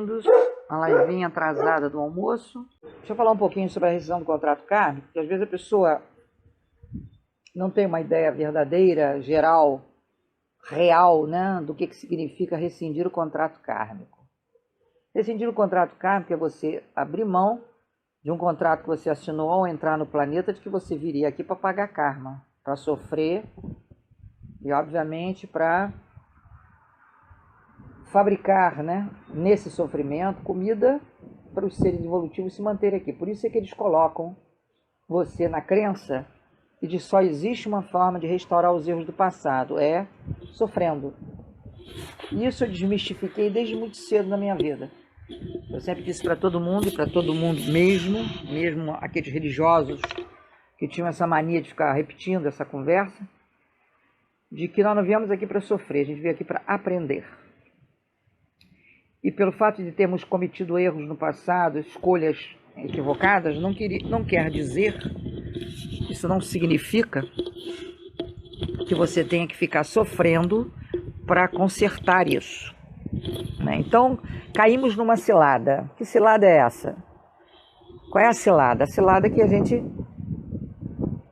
bem-vindos à livinha atrasada do almoço. Deixa eu falar um pouquinho sobre a rescisão do contrato kármico, porque às vezes a pessoa não tem uma ideia verdadeira, geral, real, né, do que significa rescindir o contrato kármico. Rescindir o contrato kármico é você abrir mão de um contrato que você assinou ao entrar no planeta, de que você viria aqui para pagar karma, para sofrer e, obviamente, para fabricar, né, nesse sofrimento, comida para os seres evolutivos se manterem aqui. Por isso é que eles colocam você na crença de que só existe uma forma de restaurar os erros do passado, é sofrendo. Isso eu desmistifiquei desde muito cedo na minha vida. Eu sempre disse para todo mundo, e para todo mundo mesmo aqueles religiosos que tinham essa mania de ficar repetindo essa conversa, de que nós não viemos aqui para sofrer, a gente veio aqui para aprender. E pelo fato de termos cometido erros no passado, escolhas equivocadas, não quer dizer, isso não significa que você tenha que ficar sofrendo para consertar isso, né? Então, caímos numa cilada. Que cilada é essa? Qual é a cilada? A cilada é que a gente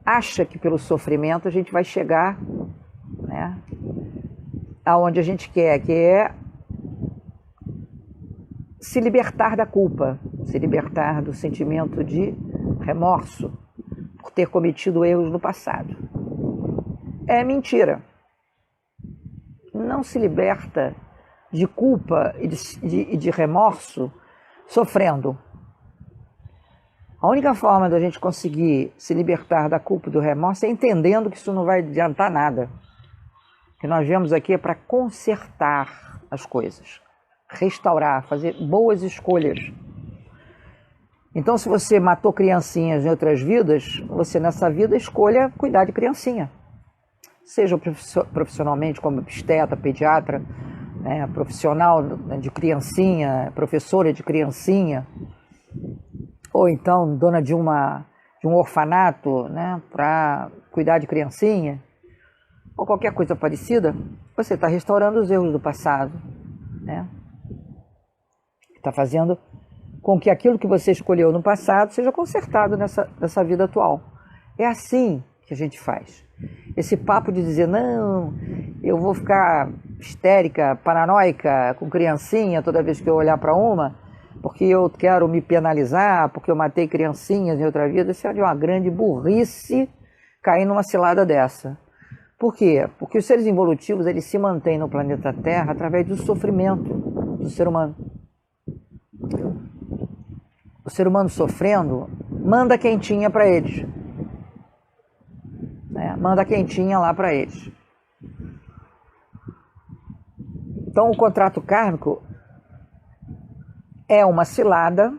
acha que pelo sofrimento a gente vai chegar, né, aonde a gente quer, que é se libertar da culpa, se libertar do sentimento de remorso por ter cometido erros no passado. É mentira. Não se liberta de culpa e de remorso sofrendo. A única forma da gente conseguir se libertar da culpa e do remorso é entendendo que isso não vai adiantar nada. Que nós viemos aqui é para consertar as coisas, restaurar, fazer boas escolhas. Então, se você matou criancinhas em outras vidas, você nessa vida escolha cuidar de criancinha. Seja profissionalmente como obstetra, pediatra, né, profissional de criancinha, professora de criancinha, ou então dona de um orfanato, né, para cuidar de criancinha, ou qualquer coisa parecida, você está restaurando os erros do passado, né? Está fazendo com que aquilo que você escolheu no passado seja consertado nessa vida atual. É assim que a gente faz. Esse papo de dizer, não, eu vou ficar histérica, paranoica com criancinha toda vez que eu olhar para uma, porque eu quero me penalizar, porque eu matei criancinhas em outra vida, isso é de uma grande burrice cair numa cilada dessa. Por quê? Porque os seres evolutivos, eles se mantêm no planeta Terra através do sofrimento do ser humano. O ser humano sofrendo, manda quentinha para eles. Né? Manda quentinha lá para eles. Então, o contrato kármico é uma cilada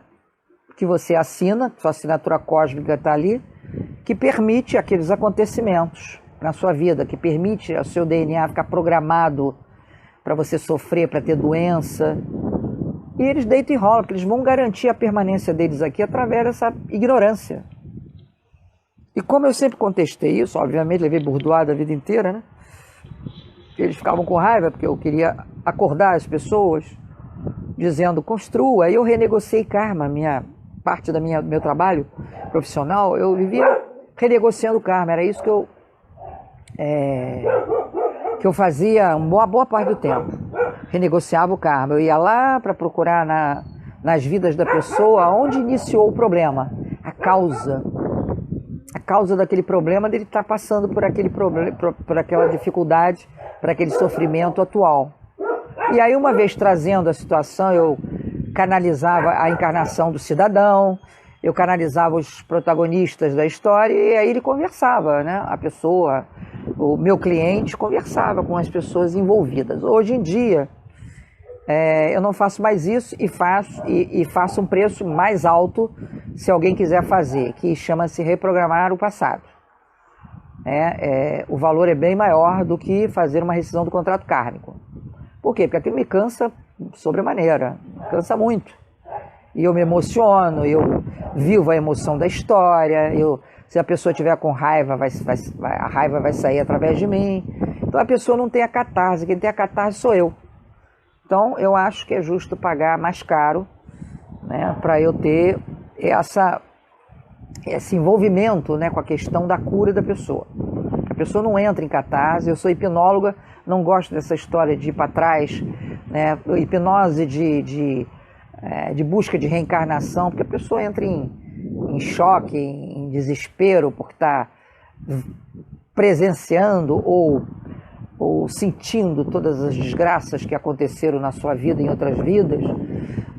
que você assina, sua assinatura cósmica está ali, que permite aqueles acontecimentos na sua vida, que permite ao seu DNA ficar programado para você sofrer, para ter doença. E eles deitam e rolam, porque eles vão garantir a permanência deles aqui através dessa ignorância. E como eu sempre contestei isso, obviamente levei burdoada a vida inteira, né? Eles ficavam com raiva porque eu queria acordar as pessoas, dizendo, construa. Aí eu renegociei karma, parte do meu trabalho profissional, eu vivia renegociando karma, era isso que eu fazia uma boa parte do tempo. Renegociava o karma. Eu ia lá para procurar nas vidas da pessoa onde iniciou o problema, a causa daquele problema, dele estar passando por aquele problema, por aquela dificuldade, por aquele sofrimento atual. E aí, uma vez trazendo a situação, eu canalizava a encarnação do cidadão, eu canalizava os protagonistas da história, e aí ele conversava, né? A pessoa, o meu cliente, conversava com as pessoas envolvidas. Hoje em dia, eu não faço mais isso e faço um preço mais alto se alguém quiser fazer, que chama-se reprogramar o passado. O valor é bem maior do que fazer uma rescisão do contrato kármico. Por quê? Porque aquilo me cansa sobremaneira, cansa muito. E eu me emociono, eu vivo a emoção da história, se a pessoa estiver com raiva, a raiva vai sair através de mim. Então a pessoa não tem a catarse, quem tem a catarse sou eu. Então, eu acho que é justo pagar mais caro, né, para eu ter esse envolvimento, né, com a questão da cura da pessoa. A pessoa não entra em catarse. Eu sou hipnóloga, não gosto dessa história de ir para trás, né, hipnose de busca de reencarnação, porque a pessoa entra em choque, em desespero, porque está presenciando ou sentindo todas as desgraças que aconteceram na sua vida, em outras vidas,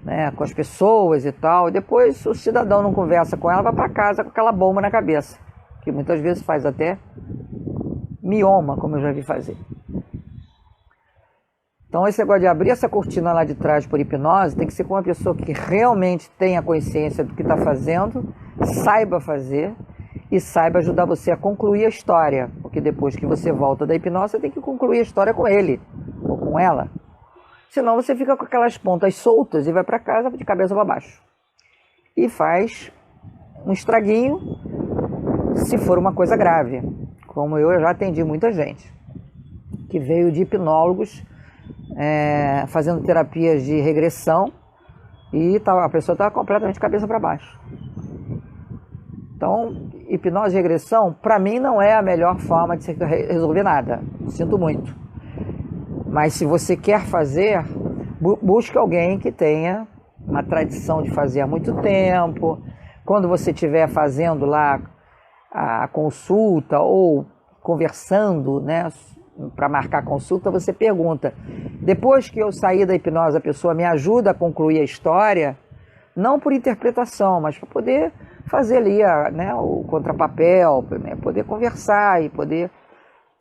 né, com as pessoas e tal, e depois o cidadão não conversa com ela, vai para casa com aquela bomba na cabeça, que muitas vezes faz até mioma, como eu já vi fazer. Então esse negócio de abrir essa cortina lá de trás por hipnose tem que ser com uma pessoa que realmente tenha consciência do que está fazendo, saiba fazer e saiba ajudar você a concluir a história, porque depois que você volta da hipnose, você tem que concluir a história com ele ou com ela. Senão você fica com aquelas pontas soltas e vai para casa de cabeça para baixo. E faz um estraguinho se for uma coisa grave. Como eu já atendi muita gente que veio de hipnólogos fazendo terapias de regressão e a pessoa estava completamente de cabeça para baixo. Então, hipnose e regressão, para mim, não é a melhor forma de se resolver nada. Sinto muito. Mas se você quer fazer, busque alguém que tenha uma tradição de fazer há muito tempo. Quando você estiver fazendo lá a consulta ou conversando, né, para marcar a consulta, você pergunta: depois que eu sair da hipnose, a pessoa me ajuda a concluir a história? Não por interpretação, mas para poder fazer ali o contrapapel, né, poder conversar e poder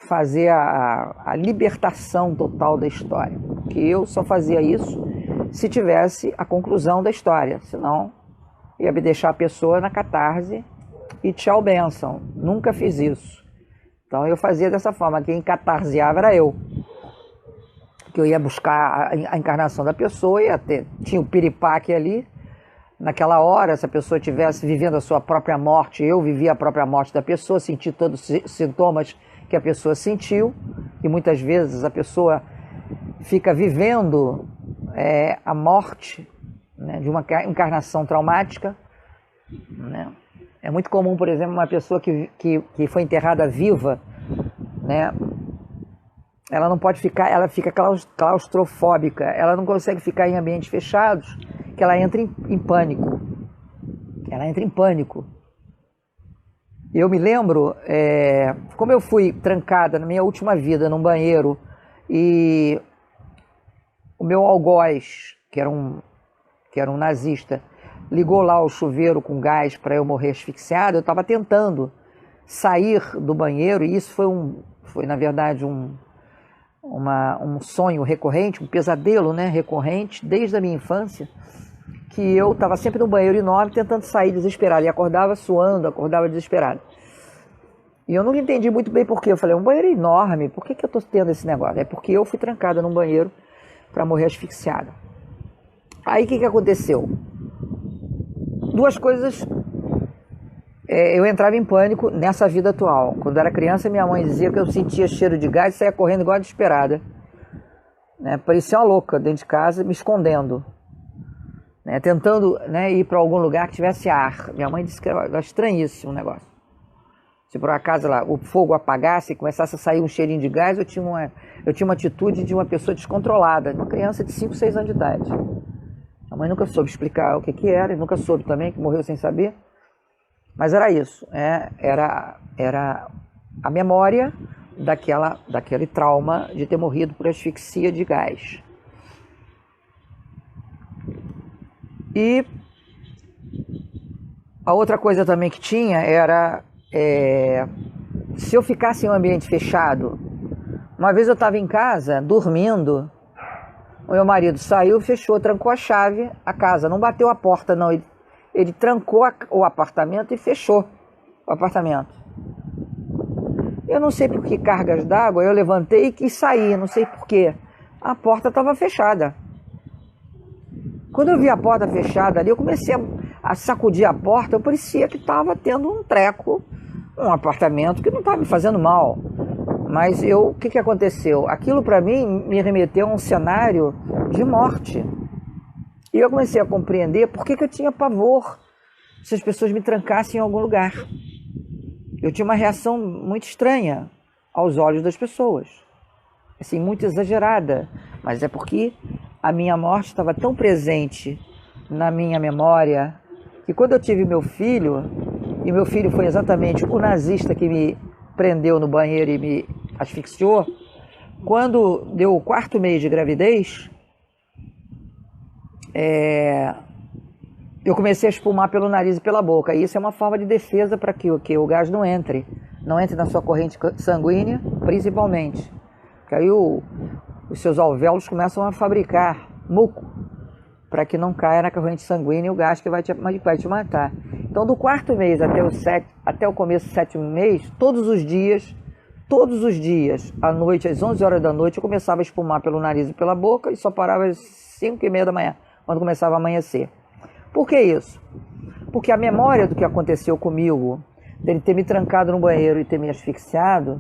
fazer a libertação total da história. Porque eu só fazia isso se tivesse a conclusão da história, senão ia me deixar a pessoa na catarse e tchau, bênção. Nunca fiz isso. Então eu fazia dessa forma, quem catarseava era eu. Que eu ia buscar a encarnação da pessoa e tinha o piripaque ali. Naquela hora, se a pessoa estivesse vivendo a sua própria morte, eu vivia a própria morte da pessoa, senti todos os sintomas que a pessoa sentiu, e muitas vezes a pessoa fica vivendo a morte, né, de uma encarnação traumática, né? É muito comum, por exemplo, uma pessoa que foi enterrada viva, né, ela não pode ficar, ela fica claustrofóbica, ela não consegue ficar em ambientes fechados, que ela entra em pânico. Ela entra em pânico. Eu me lembro, como eu fui trancada na minha última vida num banheiro e o meu algoz, que era um nazista, ligou lá o chuveiro com gás para eu morrer asfixiado. Eu estava tentando sair do banheiro e isso foi na verdade um sonho recorrente, um pesadelo, né, recorrente desde a minha infância, que eu estava sempre no banheiro enorme tentando sair desesperado e acordava suando, acordava desesperado. E eu nunca entendi muito bem por quê. Eu falei, um banheiro enorme, por que eu estou tendo esse negócio? É porque eu fui trancada num banheiro para morrer asfixiada. Aí o que aconteceu? Duas coisas. Eu entrava em pânico nessa vida atual. Quando eu era criança, minha mãe dizia que eu sentia cheiro de gás e saía correndo igual desesperada, né? Parecia uma louca dentro de casa, me escondendo, né? Tentando, né, ir para algum lugar que tivesse ar. Minha mãe disse que era estranhíssimo o negócio. Se por acaso lá, o fogo apagasse e começasse a sair um cheirinho de gás, eu tinha uma atitude de uma pessoa descontrolada, uma criança de 5, 6 anos de idade. A mãe nunca soube explicar o que era, e nunca soube também, que morreu sem saber. Mas era isso, era a memória daquele trauma de ter morrido por asfixia de gás. E a outra coisa também que tinha era, se eu ficasse em um ambiente fechado, uma vez eu estava em casa, dormindo, o meu marido saiu, fechou, trancou a chave, a casa, não bateu a porta não, ele trancou o apartamento e fechou o apartamento. Eu não sei por que cargas d'água, eu levantei e quis sair, não sei por quê. A porta estava fechada. Quando eu vi a porta fechada ali, eu comecei a sacudir a porta, eu parecia que estava tendo um treco, um apartamento que não estava me fazendo mal. Mas o que aconteceu? Aquilo para mim me remeteu a um cenário de morte. E eu comecei a compreender por que eu tinha pavor se as pessoas me trancassem em algum lugar. Eu tinha uma reação muito estranha aos olhos das pessoas, assim, muito exagerada, mas é porque a minha morte estava tão presente na minha memória que quando eu tive meu filho, e meu filho foi exatamente o nazista que me prendeu no banheiro e me asfixiou, quando deu o 4º mês de gravidez, eu comecei a espumar pelo nariz e pela boca. E isso é uma forma de defesa para que o gás não entre na sua corrente sanguínea, principalmente. Porque aí os seus alvéolos começam a fabricar muco para que não caia na corrente sanguínea o gás que vai te matar. Então, do 4º mês até o começo do 7º mês, todos os dias, à noite, às 11 horas da noite, eu começava a espumar pelo nariz e pela boca e só parava às 5h30 da manhã, quando começava a amanhecer. Por que isso? Porque a memória do que aconteceu comigo, dele ter me trancado no banheiro e ter me asfixiado,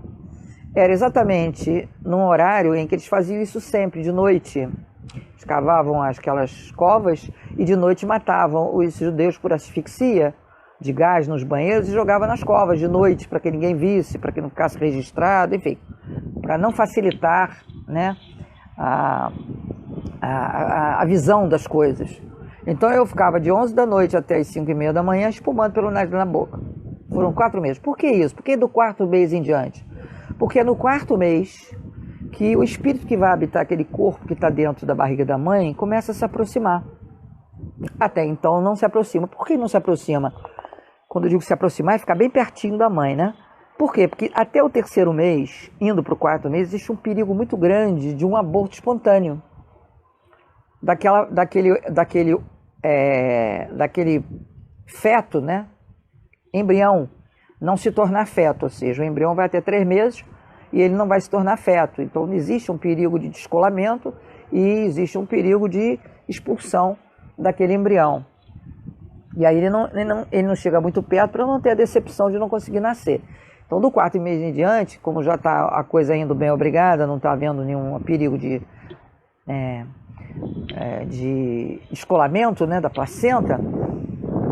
era exatamente num horário em que eles faziam isso sempre, de noite. Eles cavavam aquelas covas e de noite matavam os judeus por asfixia de gás nos banheiros e jogavam nas covas de noite para que ninguém visse, para que não ficasse registrado, enfim, para não facilitar, né, a visão das coisas. Então eu ficava de 11 da noite até as 5h30 da manhã espumando pelo nariz na boca. Foram 4 meses. Por que isso? Por que do 4º mês em diante? Porque é no 4º mês que o espírito que vai habitar aquele corpo que está dentro da barriga da mãe começa a se aproximar. Até então não se aproxima. Por que não se aproxima? Quando eu digo se aproximar, é ficar bem pertinho da mãe, né? Por quê? Porque até o 3º mês, indo para o 4º mês, existe um perigo muito grande de um aborto espontâneo. Daquele feto, né? Embrião, não se tornar feto, ou seja, o embrião vai até 3 meses e ele não vai se tornar feto. Então existe um perigo de descolamento e existe um perigo de expulsão daquele embrião. E aí ele não chega muito perto para não ter a decepção de não conseguir nascer. Então do 4º mês em diante, como já está a coisa indo bem obrigada, não está havendo nenhum perigo de descolamento, né, da placenta,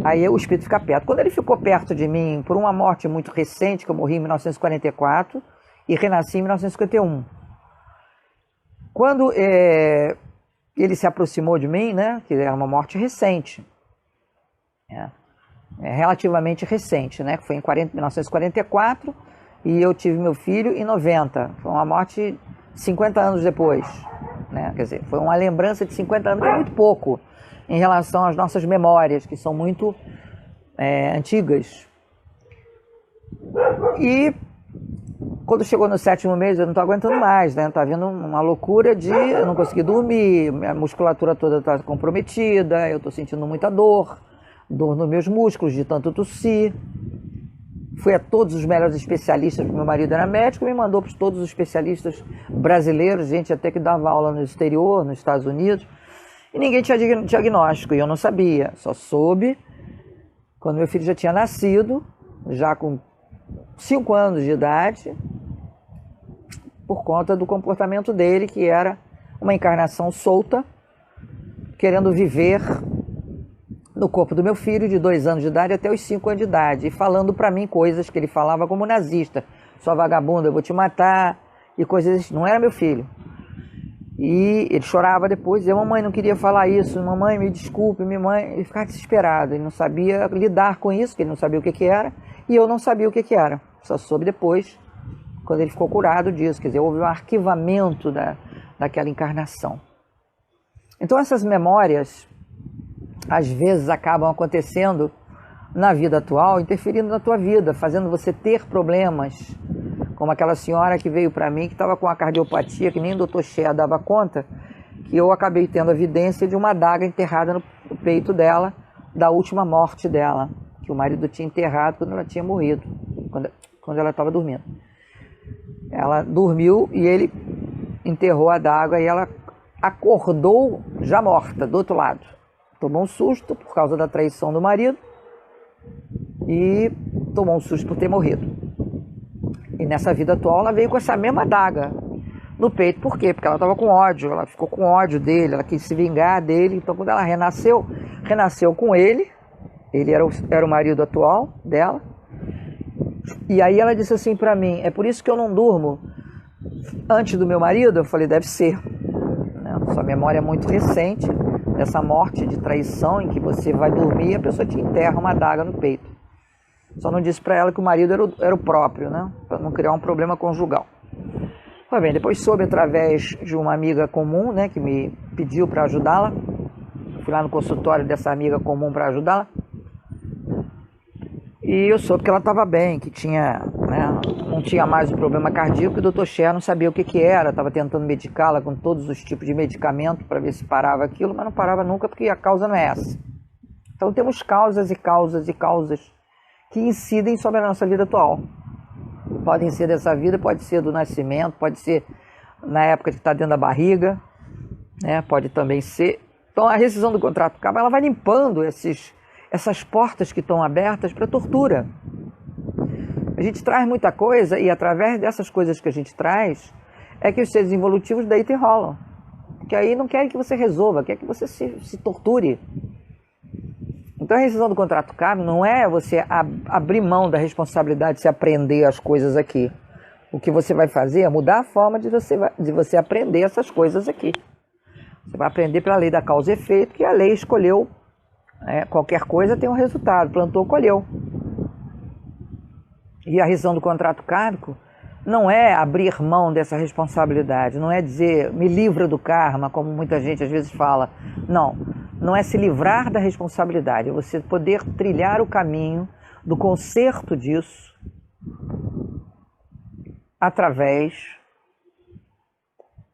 aí o espírito fica perto. Quando ele ficou perto de mim por uma morte muito recente, que eu morri em 1944 e renasci em 1951. Quando ele se aproximou de mim, né, que era uma morte recente, relativamente recente, né, que foi em 1944 e eu tive meu filho em 90. Foi uma morte 50 anos depois, né? Quer dizer, foi uma lembrança de 50 anos, que é muito pouco em relação às nossas memórias, que são muito antigas. E quando chegou no 7º mês, eu não estou aguentando mais, né? Está havendo uma loucura de eu não conseguir dormir, a musculatura toda está comprometida, eu estou sentindo muita dor nos meus músculos de tanto tossir. Fui a todos os melhores especialistas, meu marido era médico, me mandou para todos os especialistas brasileiros, gente até que dava aula no exterior, nos Estados Unidos, e ninguém tinha diagnóstico, e eu não sabia, só soube quando meu filho já tinha nascido, já com 5 anos de idade, por conta do comportamento dele, que era uma encarnação solta, querendo viver no corpo do meu filho, de 2 anos de idade até os 5 anos de idade, e falando para mim coisas que ele falava como nazista, sua vagabunda, eu vou te matar, e coisas assim. Não era meu filho. E ele chorava depois, dizia, mamãe, não queria falar isso, mamãe, me desculpe, mamãe. Ele ficava desesperado, ele não sabia lidar com isso, que ele não sabia o que era, e eu não sabia o que era. Só soube depois, quando ele ficou curado disso, quer dizer, houve um arquivamento daquela encarnação. Então essas memórias, às vezes, acabam acontecendo na vida atual, interferindo na tua vida, fazendo você ter problemas, como aquela senhora que veio para mim, que estava com uma cardiopatia, que nem o Dr. Shea dava conta, que eu acabei tendo a evidência de uma adaga enterrada no peito dela, da última morte dela, que o marido tinha enterrado quando ela tinha morrido, quando ela estava dormindo. Ela dormiu e ele enterrou a adaga e ela acordou já morta, do outro lado. Tomou um susto por causa da traição do marido e tomou um susto por ter morrido. E nessa vida atual ela veio com essa mesma adaga no peito. Por quê? Porque ela estava com ódio, ela ficou com ódio dele, ela quis se vingar dele. Então, quando ela renasceu com ele era o marido atual dela. E aí ela disse assim para mim: é por isso que eu não durmo antes do meu marido? Eu falei: deve ser, né? Sua memória é muito recente dessa morte de traição em que você vai dormir e a pessoa te enterra uma adaga no peito. Só não disse para ela que o marido era o próprio, né? Para não criar um problema conjugal. Pois bem, depois soube através de uma amiga comum, né, que me pediu para ajudá-la. Fui lá no consultório dessa amiga comum para ajudá-la. E eu soube que ela estava bem, que tinha, né, não tinha mais o problema cardíaco, e o Dr. Scher não sabia o que era, estava tentando medicá-la com todos os tipos de medicamento para ver se parava aquilo, mas não parava nunca porque a causa não é essa. Então temos causas e causas e causas que incidem sobre a nossa vida atual. Podem ser dessa vida, pode ser do nascimento, pode ser na época que está dentro da barriga, né, pode também ser. Então a rescisão do contrato cabo, ela vai limpando essas portas que estão abertas para tortura. A gente traz muita coisa e através dessas coisas que a gente traz é que os seres involutivos deitam e rolam. Que aí não querem que você resolva, quer que você se torture. Então a rescisão do contrato cabo não é você abrir mão da responsabilidade de se aprender as coisas aqui. O que você vai fazer é mudar a forma de você aprender essas coisas aqui. Você vai aprender pela lei da causa e efeito, que a lei escolheu. Qualquer coisa tem um resultado, plantou, colheu. E a rescisão do contrato kármico não é abrir mão dessa responsabilidade, não é dizer me livra do karma, como muita gente às vezes fala. Não é se livrar da responsabilidade, é você poder trilhar o caminho do conserto disso através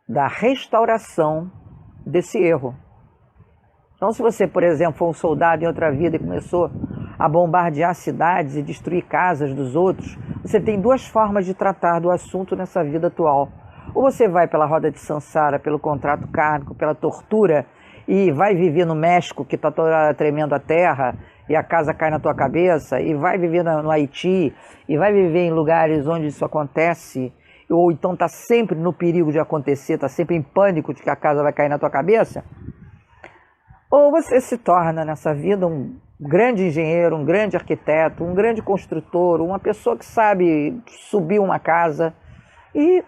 da restauração desse erro. Então, se você, por exemplo, for um soldado em outra vida e começou a bombardear cidades e destruir casas dos outros, você tem duas formas de tratar do assunto nessa vida atual. Ou você vai pela roda de Sansara, pelo contrato kármico, pela tortura, e vai viver no México, que está toda hora tremendo a terra, e a casa cai na tua cabeça, e vai viver no Haiti, e vai viver em lugares onde isso acontece, ou então está sempre no perigo de acontecer, está sempre em pânico de que a casa vai cair na tua cabeça. Ou você se torna nessa vida um grande engenheiro, um grande arquiteto, um grande construtor, uma pessoa que sabe subir uma casa e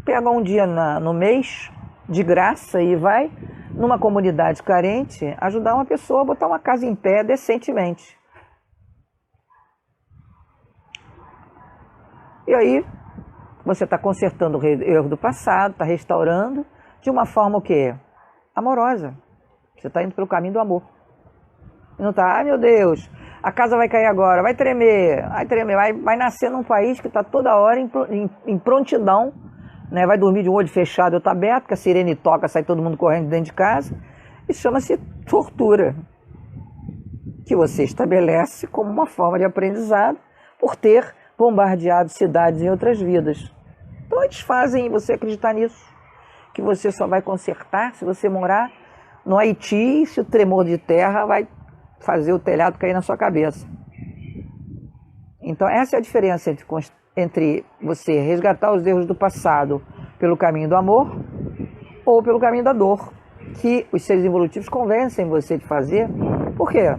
pega um dia no mês de graça e vai numa comunidade carente ajudar uma pessoa a botar uma casa em pé decentemente. E aí você está consertando o erro do passado, está restaurando de uma forma o quê? Amorosa. Você está indo pelo caminho do amor. E não está, ai meu Deus, a casa vai cair agora, vai tremer, vai nascer num país que está toda hora em prontidão, né? Vai dormir de um olho fechado e outro aberto, porque a sirene toca, sai todo mundo correndo dentro de casa. Isso chama-se tortura, que você estabelece como uma forma de aprendizado por ter bombardeado cidades em outras vidas. Então eles fazem você acreditar nisso, que você só vai consertar se você morar no Haiti, se o tremor de terra vai fazer o telhado cair na sua cabeça. Então essa é a diferença entre você resgatar os erros do passado pelo caminho do amor ou pelo caminho da dor, que os seres evolutivos convencem você de fazer. Por quê?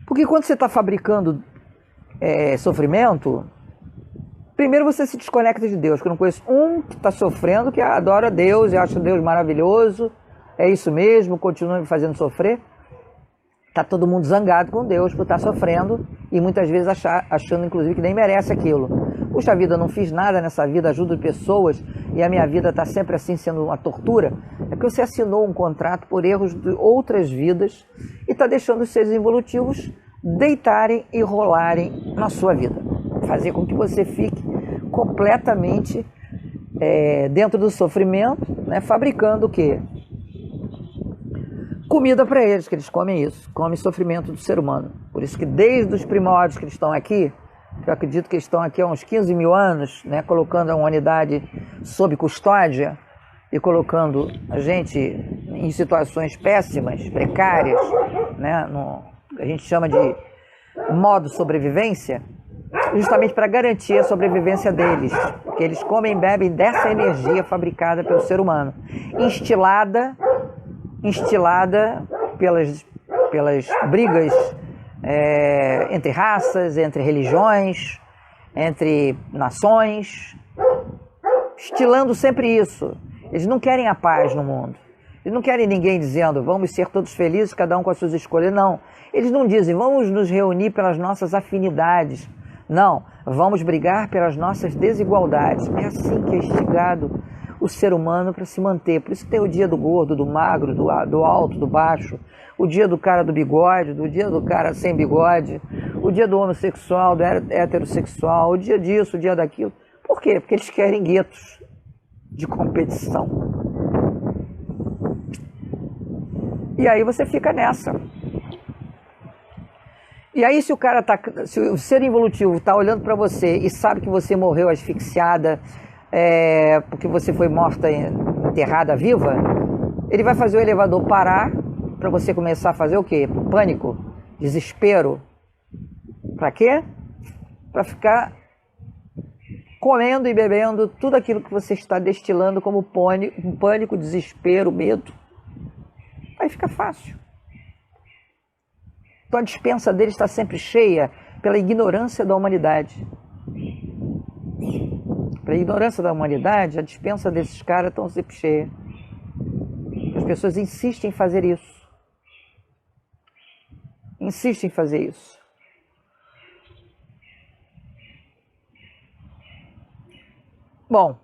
Porque quando você está fabricando sofrimento, primeiro você se desconecta de Deus, que eu não conheço um que está sofrendo, que adora Deus e acha Deus maravilhoso, é isso mesmo, continua me fazendo sofrer. Está todo mundo zangado com Deus por estar sofrendo e muitas vezes achando inclusive que nem merece aquilo. Puxa vida, eu não fiz nada nessa vida, ajudo pessoas e a minha vida está sempre assim sendo uma tortura. É porque você assinou um contrato por erros de outras vidas e está deixando os seres evolutivos deitarem e rolarem na sua vida. Fazer com que você fique completamente dentro do sofrimento, né, fabricando o quê? Comida para eles, que eles comem isso, comem sofrimento do ser humano. Por isso que desde os primórdios que eles estão aqui, que eu acredito que eles estão aqui há uns 15 mil anos, né, colocando a humanidade sob custódia e colocando a gente em situações péssimas, precárias, né, a gente chama de modo sobrevivência, justamente para garantir a sobrevivência deles, porque eles comem e bebem dessa energia fabricada pelo ser humano, instilada pelas brigas entre raças, entre religiões, entre nações, instilando sempre isso. Eles não querem a paz no mundo. Eles não querem ninguém dizendo, vamos ser todos felizes, cada um com as suas escolhas. Não. Eles não dizem, vamos nos reunir pelas nossas afinidades. Não. Vamos brigar pelas nossas desigualdades. É assim que é instigado o ser humano para se manter. Por isso tem o dia do gordo, do magro, do alto, do baixo. O dia do cara do bigode, do dia do cara sem bigode. O dia do homossexual, do heterossexual. O dia disso, o dia daquilo. Por quê? Porque eles querem guetos de competição. E aí você fica nessa. E aí se o ser involutivo está olhando para você e sabe que você morreu asfixiada, porque você foi morta, enterrada viva, ele vai fazer o elevador parar para você começar a fazer o quê? Pânico, desespero. Para quê? Para ficar comendo e bebendo tudo aquilo que você está destilando como pânico, desespero, medo. Aí fica fácil. Então a despensa dele está sempre cheia pela ignorância da humanidade. Pela ignorância da humanidade, a despensa desses caras está sempre cheia. As pessoas insistem em fazer isso. Insistem em fazer isso. Bom,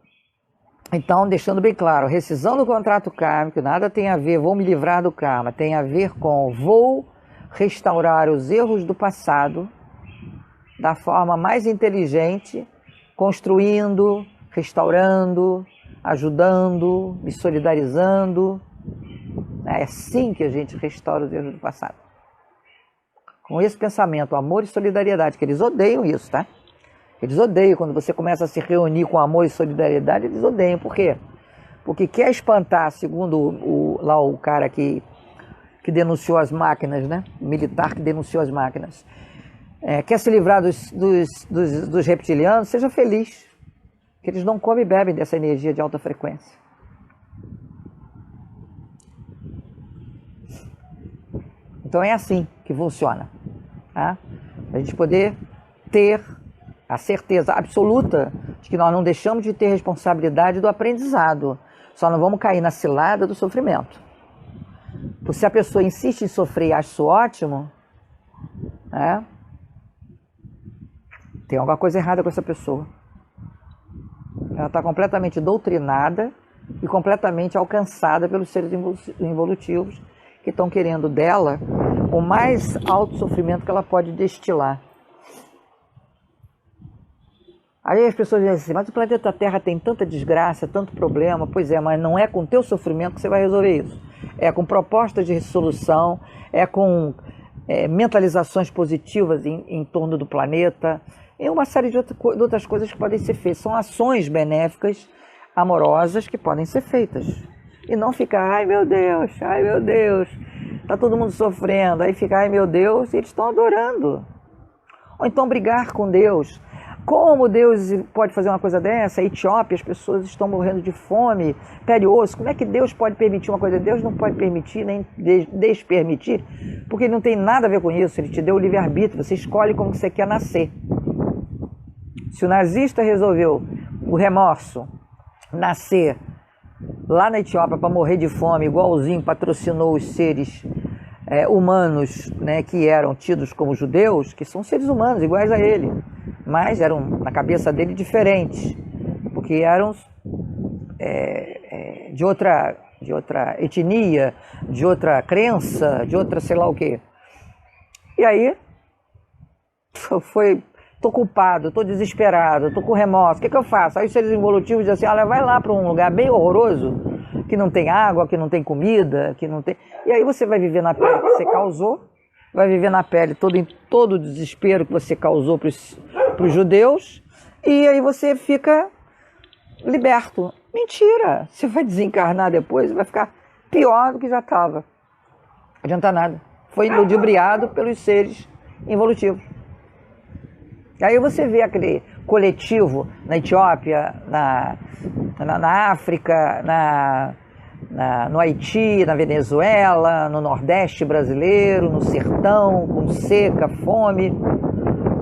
então, deixando bem claro, rescisão do contrato kármico, nada tem a ver, vou me livrar do karma, tem a ver com vou restaurar os erros do passado da forma mais inteligente, construindo, restaurando, ajudando, me solidarizando. É assim que a gente restaura os erros do passado. Com esse pensamento, amor e solidariedade, que eles odeiam isso, tá? Eles odeiam, quando você começa a se reunir com amor e solidariedade, eles odeiam. Por quê? Porque quer espantar, segundo o cara que denunciou as máquinas, né? O militar que denunciou as máquinas. Quer se livrar dos reptilianos, seja feliz. Que eles não comem e bebem dessa energia de alta frequência. Então é assim que funciona. Tá? A gente poder ter a certeza absoluta de que nós não deixamos de ter responsabilidade do aprendizado. Só não vamos cair na cilada do sofrimento. Porque se a pessoa insiste em sofrer e acha isso ótimo, né, tem alguma coisa errada com essa pessoa. Ela está completamente doutrinada e completamente alcançada pelos seres involutivos que estão querendo dela o mais alto sofrimento que ela pode destilar. Aí as pessoas dizem assim, mas o planeta Terra tem tanta desgraça, tanto problema. Pois é, mas não é com o teu sofrimento que você vai resolver isso. É com propostas de resolução, é com mentalizações positivas em torno do planeta, e uma série de outras coisas que podem ser feitas. São ações benéficas, amorosas, que podem ser feitas. E não ficar, ai meu Deus, está todo mundo sofrendo. Aí fica, ai meu Deus, e eles estão adorando. Ou então brigar com Deus. Como Deus pode fazer uma coisa dessa? A Etiópia, as pessoas estão morrendo de fome, pele e osso. Como é que Deus pode permitir uma coisa? Deus não pode permitir, nem despermitir, porque ele não tem nada a ver com isso. Ele te deu o livre-arbítrio, você escolhe como você quer nascer. Se o nazista resolveu, o remorso, nascer lá na Etiópia para morrer de fome, igualzinho patrocinou os seres humanos, né, que eram tidos como judeus, que são seres humanos iguais a ele, mas eram, na cabeça dele, diferentes, porque eram de outra etnia, de outra crença, de outra sei lá o quê. E aí, tô culpado, tô desesperado, tô com remorso, o que eu faço? Aí os seres involutivos dizem assim, olha, vai lá para um lugar bem horroroso, que não tem água, que não tem comida, que não tem... E aí você vai viver na pele que você causou, vai viver na pele todo o desespero que você causou para os judeus, e aí você fica liberto. Mentira! Você vai desencarnar depois e vai ficar pior do que já estava. Não adianta nada. Foi ludibriado pelos seres involutivos. Aí você vê aquele coletivo na Etiópia, na África, no Haiti, na Venezuela, no Nordeste brasileiro, no sertão, com seca, fome.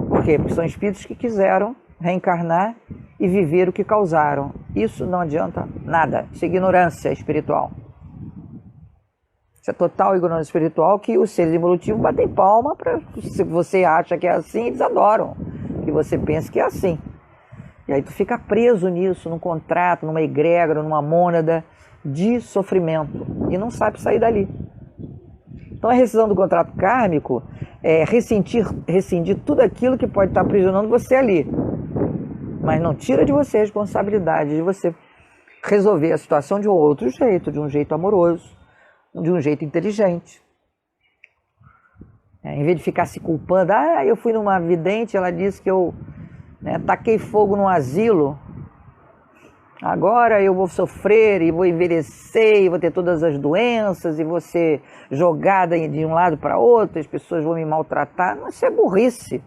Por quê? Porque são espíritos que quiseram reencarnar e viver o que causaram. Isso não adianta nada. Isso é ignorância espiritual. Isso é total ignorância espiritual, que os seres evolutivos batem palma para, se você acha que é assim, eles adoram que você pense que é assim. E aí tu fica preso nisso, num contrato, numa egrégora, numa mônada de sofrimento e não sabe sair dali. Então a rescisão do contrato kármico é rescindir tudo aquilo que pode estar aprisionando você ali, mas não tira de você a responsabilidade de você resolver a situação de um outro jeito, de um jeito amoroso, de um jeito inteligente. Em vez de ficar se culpando, eu fui numa vidente, ela disse que eu taquei fogo num asilo, agora eu vou sofrer e vou envelhecer e vou ter todas as doenças e vou ser jogada de um lado para outro, as pessoas vão me maltratar. Isso é burrice.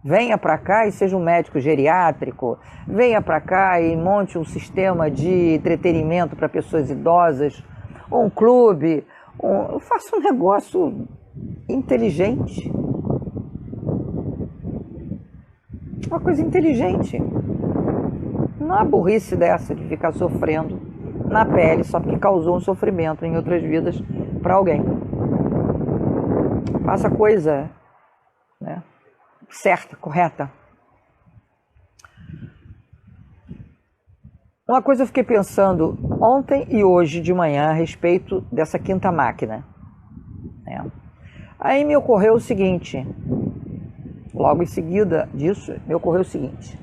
Venha para cá e seja um médico geriátrico, venha para cá e monte um sistema de entretenimento para pessoas idosas, um clube, faça um negócio inteligente. Uma coisa inteligente. Não há burrice dessa de ficar sofrendo na pele só porque causou um sofrimento em outras vidas para alguém. Faça a coisa, certa, correta. Uma coisa eu fiquei pensando ontem e hoje de manhã a respeito dessa quinta máquina. Aí me ocorreu o seguinte, logo em seguida disso, me ocorreu o seguinte.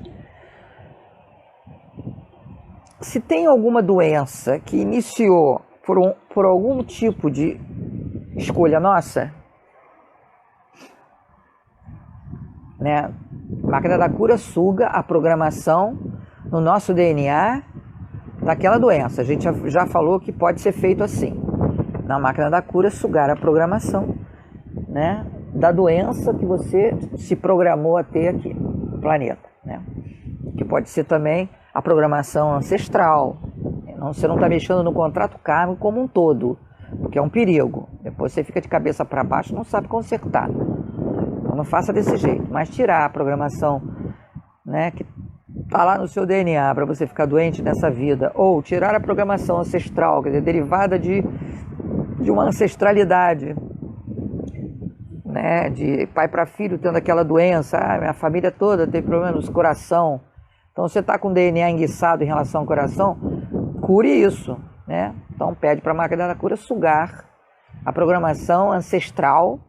Se tem alguma doença que iniciou por algum tipo de escolha nossa, a máquina da cura suga a programação no nosso DNA daquela doença. A gente já falou que pode ser feito assim. Na máquina da cura, sugar a programação, da doença que você se programou a ter aqui no planeta. Que pode ser também a programação ancestral. Você não está mexendo no contrato kármico como um todo, porque é um perigo. Depois você fica de cabeça para baixo e não sabe consertar. Então não faça desse jeito. Mas tirar a programação que está lá no seu DNA para você ficar doente nessa vida, ou tirar a programação ancestral, quer dizer, derivada de uma ancestralidade, de pai para filho tendo aquela doença, minha família toda tem problema no coração. Então você está com o DNA enguiçado em relação ao coração, cure isso, Então pede para a máquina da cura sugar a programação ancestral,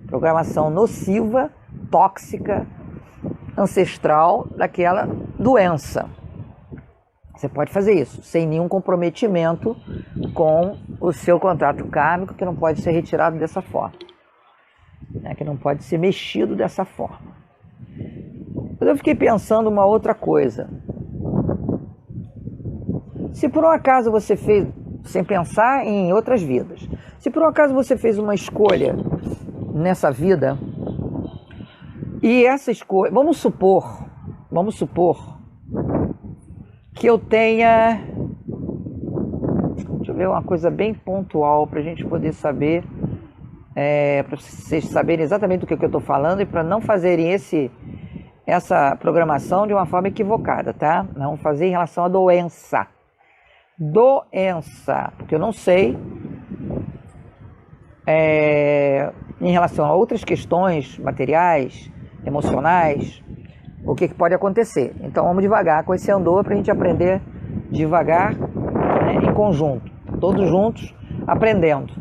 programação nociva, tóxica, ancestral daquela doença. Você pode fazer isso sem nenhum comprometimento com o seu contrato kármico, que não pode ser retirado dessa forma, que não pode ser mexido dessa forma. Mas eu fiquei pensando uma outra coisa. Se por um acaso você fez, sem pensar em outras vidas, se por um acaso você fez uma escolha nessa vida, e essa escolha, vamos supor que eu tenha, deixa eu ver uma coisa bem pontual para a gente poder saber, para vocês saberem exatamente do que eu estou falando e para não fazerem essa programação de uma forma equivocada, tá? Não fazer em relação à doença. Porque eu não sei em relação a outras questões materiais, emocionais, o que pode acontecer. Então vamos devagar com esse andor para a gente aprender devagar, em conjunto, todos juntos, aprendendo.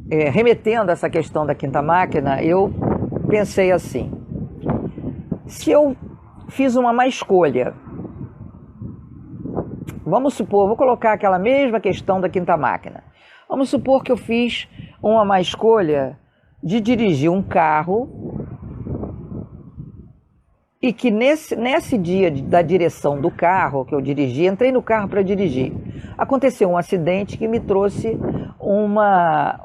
Remetendo a essa questão da quinta máquina, eu pensei assim, se eu fiz uma má escolha, vamos supor, vou colocar aquela mesma questão da quinta máquina, vamos supor que eu fiz uma má escolha de dirigir um carro e que nesse dia da direção do carro que eu dirigi, entrei no carro para dirigir, aconteceu um acidente que me trouxe uma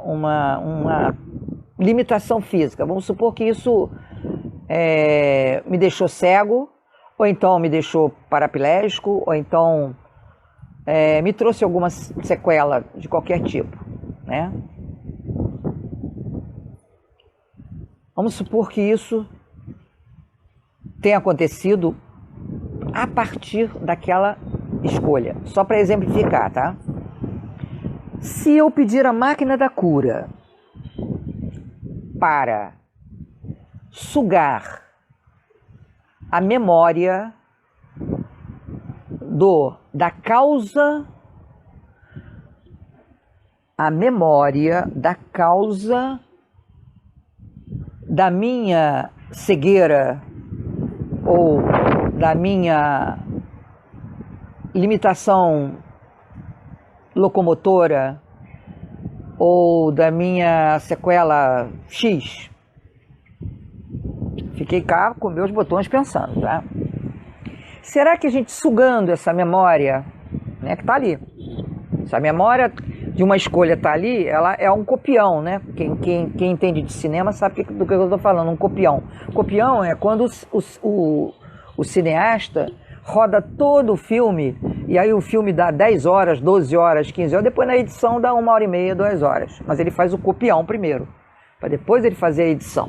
limitação física. Vamos supor que isso me deixou cego, ou então me deixou paraplégico, ou então me trouxe alguma sequela de qualquer tipo, né? Vamos supor que isso tenha acontecido a partir daquela escolha. Só para exemplificar, tá? Se eu pedir a máquina da cura para sugar a memória da causa, da minha cegueira ou da minha limitação locomotora ou da minha sequela X. Fiquei cá com meus botões pensando, tá? Será que a gente sugando essa memória, né, que tá ali, essa memória de uma escolha tá ali, ela é um copião, né? Quem entende de cinema sabe do que eu estou falando, um copião. Copião é quando o cineasta roda todo o filme, e aí o filme dá 10 horas, 12 horas, 15 horas, depois na edição dá 1h30, 2 horas. Mas ele faz o copião primeiro, para depois ele fazer a edição.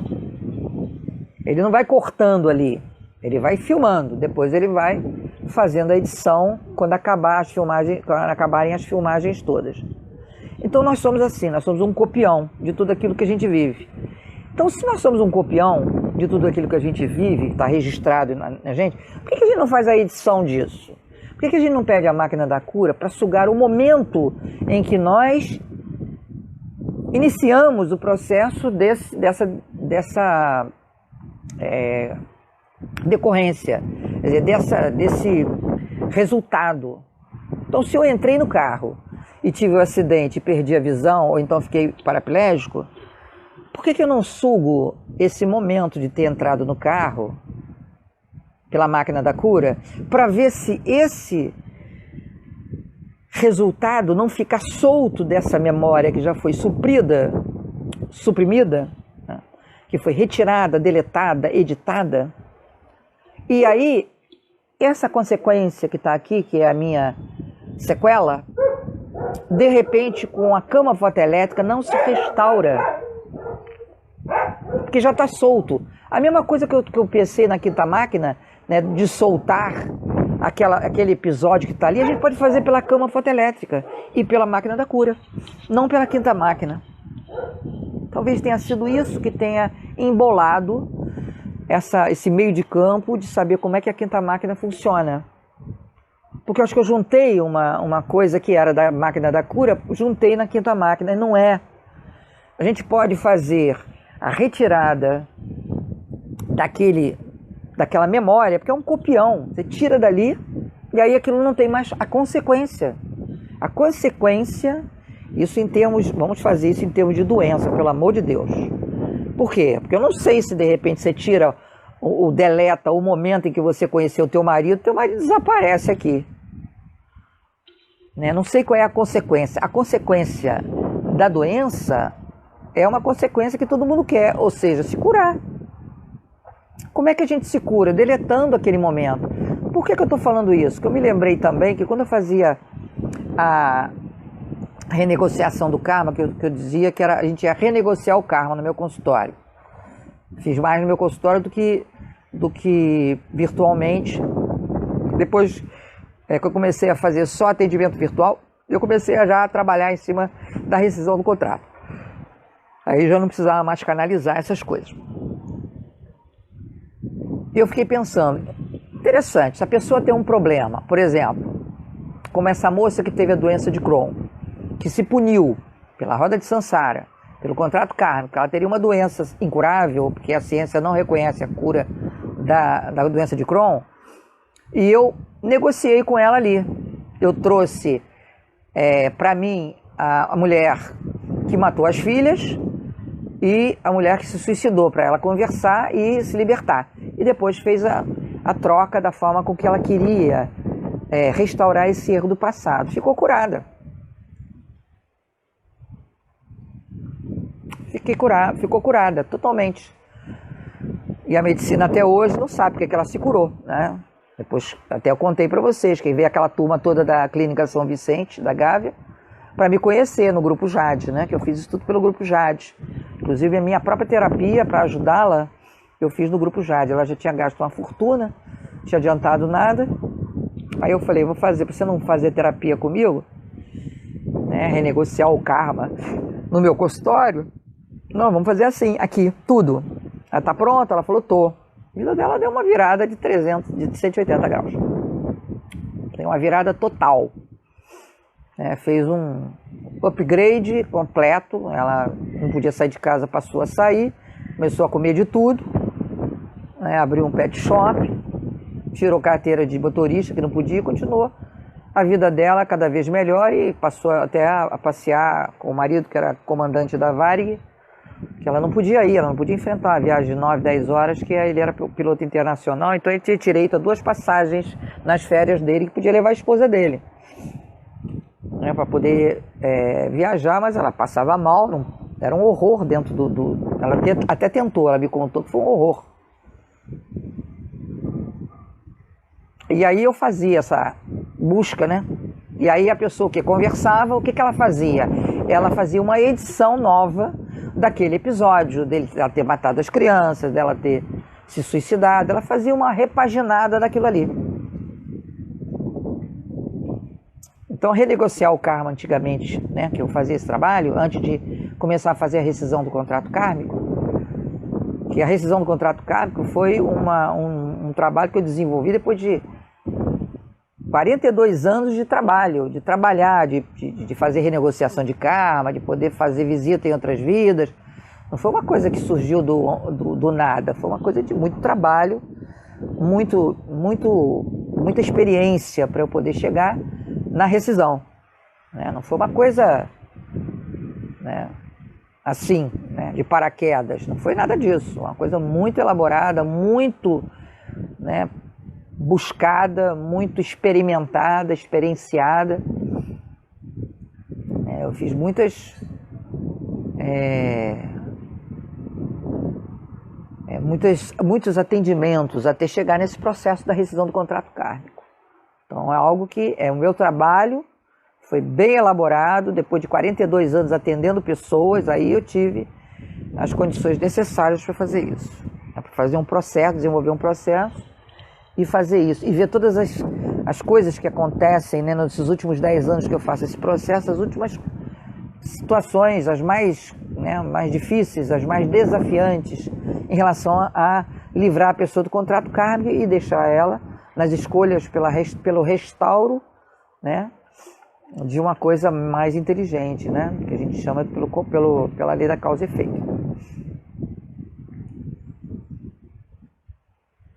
Ele não vai cortando ali, ele vai filmando, depois ele vai fazendo a edição quando acabarem as filmagens todas. Então nós somos assim, nós somos um copião de tudo aquilo que a gente vive. Então, se nós somos um copião de tudo aquilo que a gente vive, está registrado na gente, por que a gente não faz a edição disso? Por que a gente não pede a máquina da cura para sugar o momento em que nós iniciamos o processo dessa decorrência, quer dizer, desse resultado? Então, se eu entrei no carro e tive um acidente e perdi a visão, ou então fiquei paraplégico, por que eu não sugo esse momento de ter entrado no carro pela máquina da cura para ver se esse resultado não fica solto dessa memória que já foi suprimida, né? Que foi retirada, deletada, editada? E aí, essa consequência que está aqui, que é a minha sequela, de repente, com a cama fotoelétrica, não se restaura, porque já está solto. A mesma coisa que eu pensei na quinta máquina, né, de soltar aquele episódio que está ali, a gente pode fazer pela cama fotoelétrica e pela máquina da cura, não pela quinta máquina. Talvez tenha sido isso que tenha embolado esse meio de campo de saber como é que a quinta máquina funciona. Porque eu acho que eu juntei uma coisa que era da máquina da cura, juntei na quinta máquina, e não é. A gente pode fazer a retirada daquela memória, porque é um copião. Você tira dali e aí aquilo não tem mais a consequência. A consequência, isso em termos, vamos fazer isso em termos de doença, pelo amor de Deus. Por quê? Porque eu não sei se de repente você tira deleta o momento em que você conheceu o teu marido desaparece aqui. Né? Não sei qual é a consequência. A consequência da doença é uma consequência que todo mundo quer, ou seja, se curar. Como é que a gente se cura? Deletando aquele momento. Por que eu estou falando isso? Porque eu me lembrei também que quando eu fazia a renegociação do karma, que eu dizia que a gente ia renegociar o karma no meu consultório. Fiz mais no meu consultório do que virtualmente. Depois que eu comecei a fazer só atendimento virtual, eu comecei a trabalhar em cima da rescisão do contrato. Aí já não precisava mais canalizar essas coisas. E eu fiquei pensando, interessante, se a pessoa tem um problema, por exemplo, como essa moça que teve a doença de Crohn, que se puniu pela roda de Sansara, pelo contrato kármico, ela teria uma doença incurável, porque a ciência não reconhece a cura da doença de Crohn, e eu negociei com ela ali. Eu trouxe para mim a mulher que matou as filhas e a mulher que se suicidou, para ela conversar e se libertar. E depois fez a troca da forma com que ela queria restaurar esse erro do passado. Ficou curada. ficou curada totalmente. E a medicina até hoje não sabe porque que ela se curou, né? Depois até eu contei para vocês, que veio aquela turma toda da Clínica São Vicente, da Gávea, para me conhecer no Grupo Jade, né? Que eu fiz isso tudo pelo Grupo Jade. Inclusive a minha própria terapia, para ajudá-la, eu fiz no Grupo Jade. Ela já tinha gasto uma fortuna, não tinha adiantado nada. Aí eu falei, vou fazer, para você não fazer terapia comigo, né? Renegociar o karma no meu consultório. Não, vamos fazer assim, aqui, tudo. Ela tá pronta? Ela falou, tô. A vida dela deu uma virada de 180 graus. Tem uma virada total. Fez um upgrade completo. Ela não podia sair de casa, passou a sair. Começou a comer de tudo. Abriu um pet shop. Tirou carteira de motorista, que não podia, continuou a vida dela cada vez melhor e passou até a passear com o marido, que era comandante da Varig, que ela não podia ir, ela não podia enfrentar a viagem de 9, 10 horas, que ele era piloto internacional, então ele tinha direito a 2 passagens nas férias dele, que podia levar a esposa dele, né, para poder viajar, mas ela passava mal, era um horror dentro ela até tentou, ela me contou que foi um horror. E aí eu fazia essa busca, né? E aí a pessoa que conversava, o que ela fazia? Ela fazia uma edição nova daquele episódio, dela ter matado as crianças, dela ter se suicidado, ela fazia uma repaginada daquilo ali. Então, renegociar o karma antigamente, né, que eu fazia esse trabalho, antes de começar a fazer a rescisão do contrato kármico, que a rescisão do contrato kármico foi um trabalho que eu desenvolvi depois de 42 anos de trabalho, de trabalhar, de fazer renegociação de karma, de poder fazer visita em outras vidas. Não foi uma coisa que surgiu do nada, foi uma coisa de muito trabalho, muita experiência para eu poder chegar na rescisão. Não foi uma coisa, né, assim, né, de paraquedas, não foi nada disso. Uma coisa muito elaborada, muito, né, buscada, muito experimentada, experienciada. Eu fiz muitos atendimentos até chegar nesse processo da rescisão do contrato kármico. Então é algo que o meu trabalho foi bem elaborado. Depois de 42 anos atendendo pessoas, aí eu tive as condições necessárias para fazer isso. Para fazer um processo, desenvolver um processo e fazer isso. E ver todas as coisas que acontecem, né, nesses últimos 10 anos que eu faço esse processo, as últimas situações, as mais difíceis, as mais desafiantes, em relação a livrar a pessoa do contrato kármico e deixar ela nas escolhas pelo restauro, né, de uma coisa mais inteligente, né, que a gente chama pela lei da causa e efeito.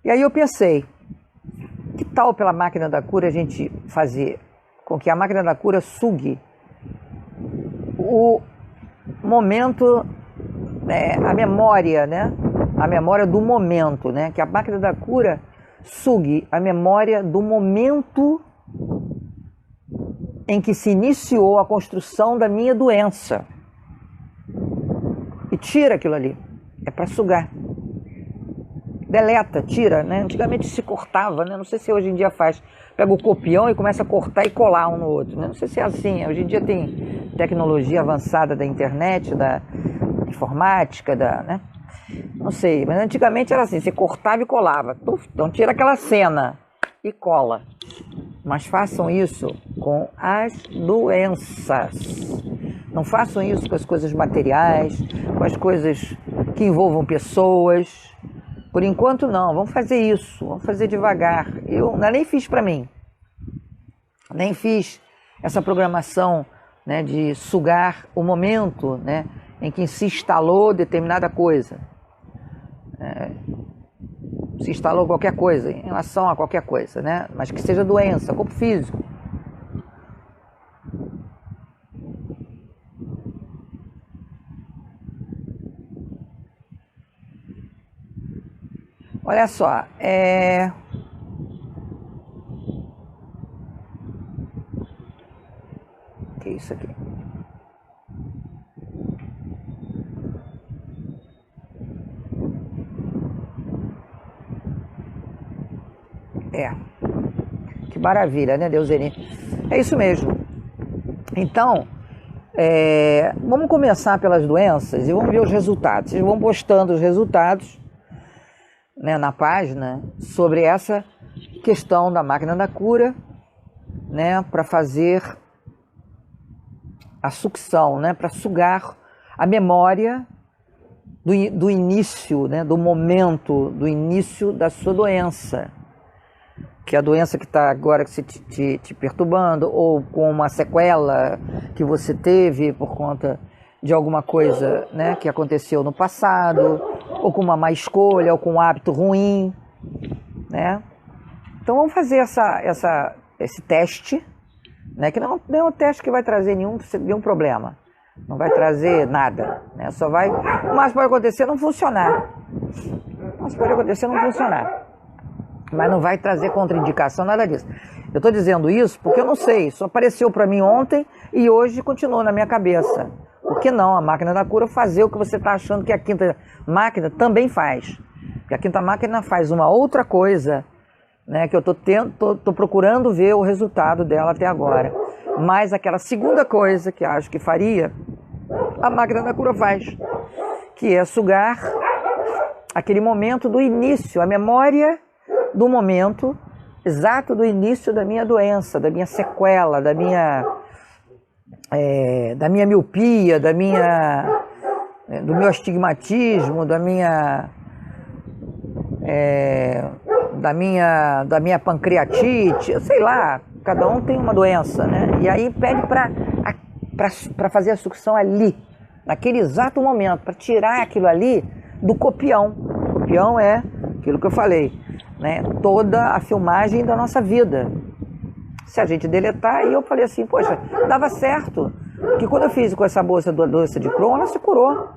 E aí eu pensei, que tal pela máquina da cura a gente fazer com que a máquina da cura sugue o momento, a memória, né? A memória do momento, né? Que a máquina da cura sugue a memória do momento em que se iniciou a construção da minha doença. E tira aquilo ali. É para sugar. Deleta, tira, né? Antigamente se cortava, né? Não sei se hoje em dia faz. Pega o copião e começa a cortar e colar um no outro, né? Não sei se é assim. Hoje em dia tem tecnologia avançada da internet, da informática, né? Não sei, mas antigamente era assim, você cortava e colava. Então tira aquela cena e cola. Mas façam isso com as doenças. Não façam isso com as coisas materiais, com as coisas que envolvam pessoas. Por enquanto não, vamos fazer isso, vamos fazer devagar. Eu nem fiz para mim, nem fiz essa programação, né, de sugar o momento, né, em que se instalou determinada coisa. Se instalou qualquer coisa, em relação a qualquer coisa, né, mas que seja doença, corpo físico. Olha só, que é isso aqui? É, que maravilha, né, Deuseni? É isso mesmo. Então, vamos começar pelas doenças e vamos ver os resultados. Vocês vão postando os resultados, né, na página sobre essa questão da máquina da cura, né, para fazer a sucção, né, para sugar a memória do início, né, do momento, do início da sua doença, que é a doença que está agora te perturbando, ou com uma sequela que você teve por conta de alguma coisa, né, que aconteceu no passado, ou com uma má escolha, ou com um hábito ruim, né? Então vamos fazer esse teste, né, que não é um teste que vai trazer nenhum problema, não vai trazer nada, né? Só vai, o máximo pode acontecer não funcionar, mas não vai trazer contraindicação, nada disso. Eu estou dizendo isso porque eu não sei, só apareceu para mim ontem e hoje continuou na minha cabeça. Por que não a máquina da cura fazer o que você está achando que a quinta máquina também faz? Porque a quinta máquina faz uma outra coisa, né, que eu tô procurando ver o resultado dela até agora. Mas aquela segunda coisa que acho que faria, a máquina da cura faz, que é sugar aquele momento do início, a memória do momento exato do início da minha doença, da minha sequela, da minha miopia, do meu astigmatismo, da minha pancreatite, sei lá, cada um tem uma doença, né? E aí pede para fazer a sucção ali, naquele exato momento, para tirar aquilo ali do copião. O copião é aquilo que eu falei, né? Toda a filmagem da nossa vida. Se a gente deletar, aí eu falei assim, poxa, dava certo, que quando eu fiz com essa moça da doença de Crohn, ela se curou.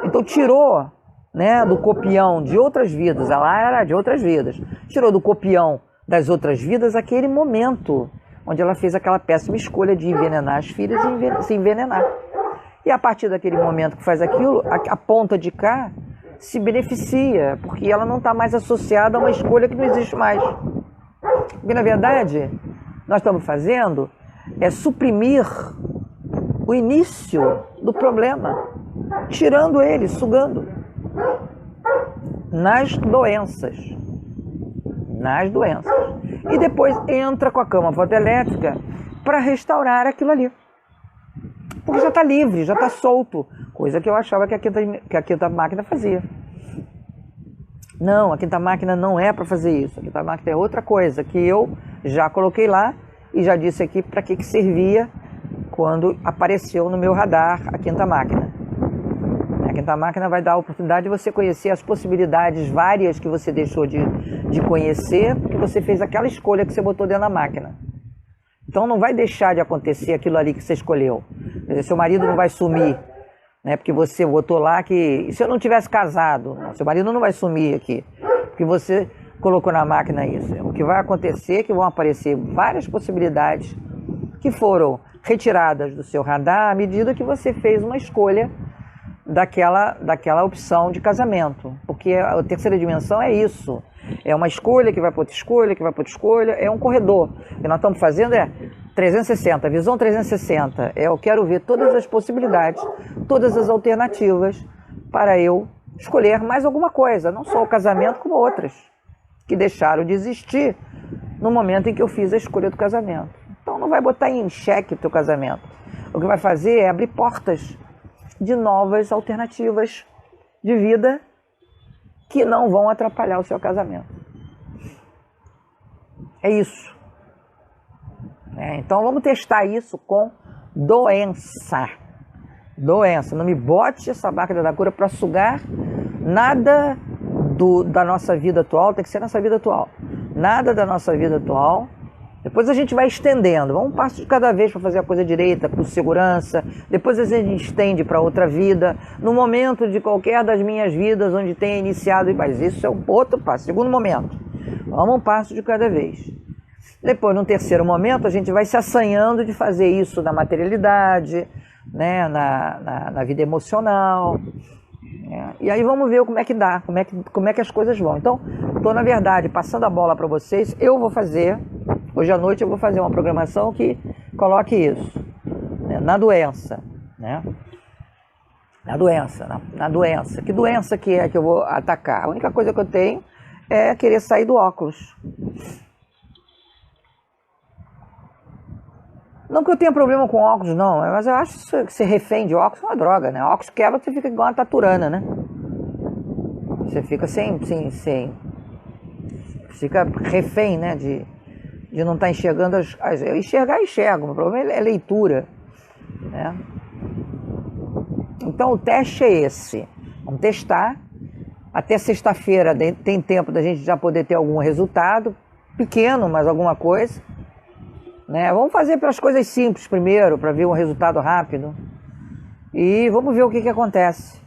Então tirou, né, do copião de outras vidas, ela era de outras vidas, tirou do copião das outras vidas aquele momento onde ela fez aquela péssima escolha de envenenar as filhas e se envenenar. E a partir daquele momento que faz aquilo, a ponta de cá se beneficia, porque ela não está mais associada a uma escolha que não existe mais. Porque, na verdade, nós estamos fazendo é suprimir o início do problema, tirando ele, sugando nas doenças. E depois entra com a cama fotoelétrica para restaurar aquilo ali. Porque já está livre, já está solto, coisa que eu achava que a quinta máquina fazia. Não, a quinta máquina não é para fazer isso. A quinta máquina é outra coisa que eu já coloquei lá e já disse aqui para que servia quando apareceu no meu radar a quinta máquina. A quinta máquina vai dar a oportunidade de você conhecer as possibilidades várias que você deixou de conhecer, porque você fez aquela escolha que você botou dentro da máquina. Então não vai deixar de acontecer aquilo ali que você escolheu. Quer dizer, seu marido não vai sumir, né, porque você botou lá que... E se eu não tivesse casado? Seu marido não vai sumir aqui, porque você colocou na máquina isso. O que vai acontecer é que vão aparecer várias possibilidades que foram retiradas do seu radar à medida que você fez uma escolha daquela opção de casamento. Porque a terceira dimensão é isso. É uma escolha que vai para outra escolha, que vai para outra escolha. É um corredor. O que nós estamos fazendo é 360, visão 360. Eu quero ver todas as possibilidades, todas as alternativas para eu escolher mais alguma coisa. Não só o casamento, como outras que deixaram de existir no momento em que eu fiz a escolha do casamento. Então não vai botar em xeque o teu casamento. O que vai fazer é abrir portas de novas alternativas de vida que não vão atrapalhar o seu casamento. É isso. Então vamos testar isso com doença. Doença. Não me bote essa máquina da cura para sugar nada da nossa vida atual, tem que ser nossa vida atual. Nada da nossa vida atual. Depois a gente vai estendendo, vamos um passo de cada vez para fazer a coisa direita, com segurança. Depois a gente estende para outra vida, no momento de qualquer das minhas vidas onde tenha iniciado, mas isso é um outro passo, segundo momento. Vamos um passo de cada vez. Depois, no terceiro momento, a gente vai se assanhando de fazer isso na materialidade, né, na vida emocional. E aí vamos ver como é que dá, como é que as coisas vão. Então, estou, na verdade, passando a bola para vocês. Eu vou fazer, hoje à noite eu vou fazer uma programação que coloque isso, né, na doença, né? Na doença. Que doença que é que eu vou atacar? A única coisa que eu tenho é querer sair do óculos. Não que eu tenha problema com óculos, não, mas eu acho que ser refém de óculos é uma droga, né? Óculos quebra, você fica igual uma taturana, né? Você fica fica refém, né? De não estar enxergando eu enxergo, o problema é leitura, né? Então o teste é esse. Vamos testar. Até sexta-feira tem tempo da gente já poder ter algum resultado, pequeno, mas alguma coisa. Né? Vamos fazer pelas coisas simples primeiro, para ver um resultado rápido. E vamos ver o que acontece.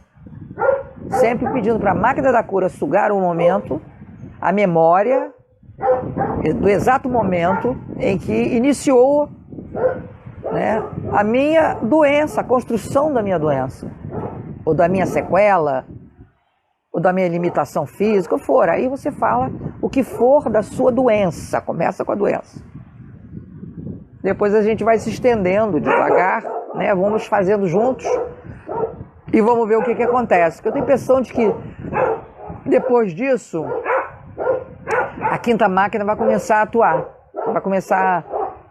Sempre pedindo para a máquina da cura sugar um momento, a memória do exato momento em que iniciou, né, a minha doença, a construção da minha doença, ou da minha sequela, ou da minha limitação física, ou for. Aí você fala o que for da sua doença, começa com a doença. Depois a gente vai se estendendo devagar, né? Vamos fazendo juntos e vamos ver o que acontece. Porque eu tenho a impressão de que depois disso, a quinta máquina vai começar a atuar, vai começar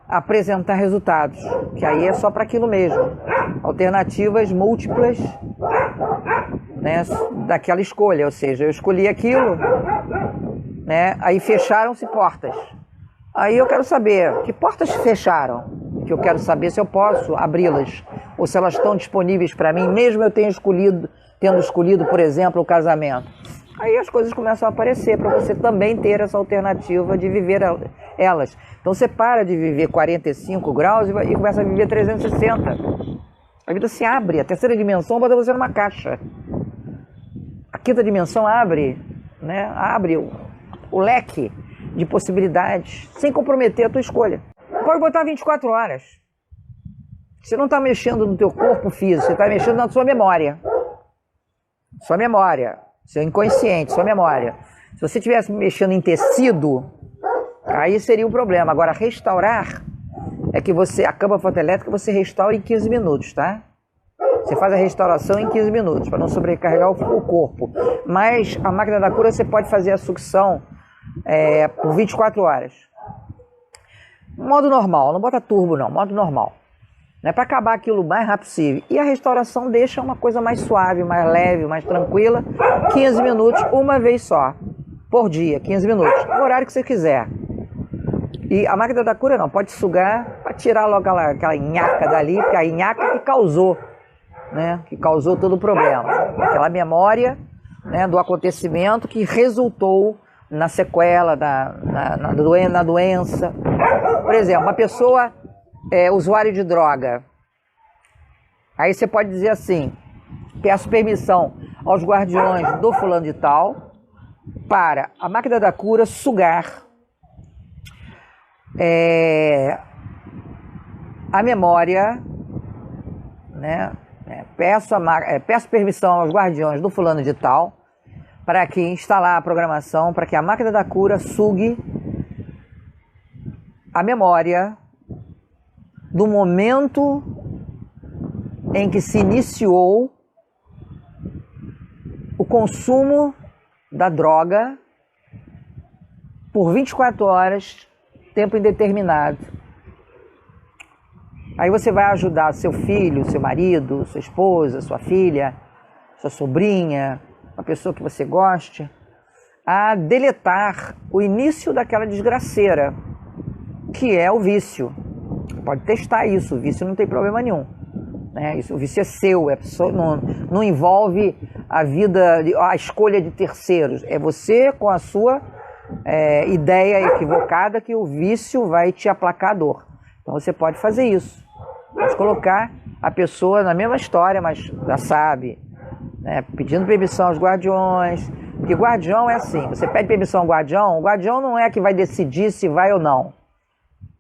a apresentar resultados, que aí é só para aquilo mesmo. Alternativas múltiplas, né, daquela escolha, ou seja, eu escolhi aquilo, né, aí fecharam-se portas. Aí eu quero saber, que portas fecharam? Que eu quero saber se eu posso abri-las, ou se elas estão disponíveis para mim, mesmo eu tendo escolhido, por exemplo, o casamento. Aí as coisas começam a aparecer para você também ter essa alternativa de viver elas. Então você para de viver 45 graus e começa a viver 360. A vida se abre, a terceira dimensão bota você numa caixa. A quinta dimensão abre, né? Abre o leque de possibilidades, sem comprometer a tua escolha. Pode botar 24 horas. Você não está mexendo no teu corpo físico, você está mexendo na sua memória. Sua memória, seu inconsciente, sua memória. Se você estivesse mexendo em tecido, aí seria um problema. Agora, restaurar é que a cama fotoelétrica você restaura em 15 minutos, tá? Você faz a restauração em 15 minutos, para não sobrecarregar o corpo. Mas a máquina da cura você pode fazer a sucção por 24 horas. Modo normal, não bota turbo não, modo normal. Né, para acabar aquilo o mais rápido possível. E a restauração deixa uma coisa mais suave, mais leve, mais tranquila. 15 minutos, uma vez só. Por dia, 15 minutos. No horário que você quiser. E a máquina da cura não, pode sugar para tirar logo aquela nhaca dali, que é a nhaca que causou, né? Que causou todo o problema. Aquela memória, né, do acontecimento que resultou na sequela, na doença. Por exemplo, uma pessoa usuário de droga. Aí você pode dizer assim: peço permissão aos guardiões do fulano de tal para a máquina da cura sugar a memória, né? Peço permissão aos guardiões do fulano de tal para que instalar a programação para que a máquina da cura sugue a memória do momento em que se iniciou o consumo da droga por 24 horas, tempo indeterminado. Aí você vai ajudar seu filho, seu marido, sua esposa, sua filha, sua sobrinha, uma pessoa que você goste, a deletar o início daquela desgraceira, que é o vício. Pode testar isso, o vício não tem problema nenhum. Né? O vício é seu, não envolve a escolha de terceiros. É você com a sua ideia equivocada que o vício vai te aplacar a dor. Então você pode fazer isso. Pode colocar a pessoa na mesma história, mas já sabe, né? Pedindo permissão aos guardiões. Porque guardião é assim, você pede permissão ao guardião, o guardião não é que vai decidir se vai ou não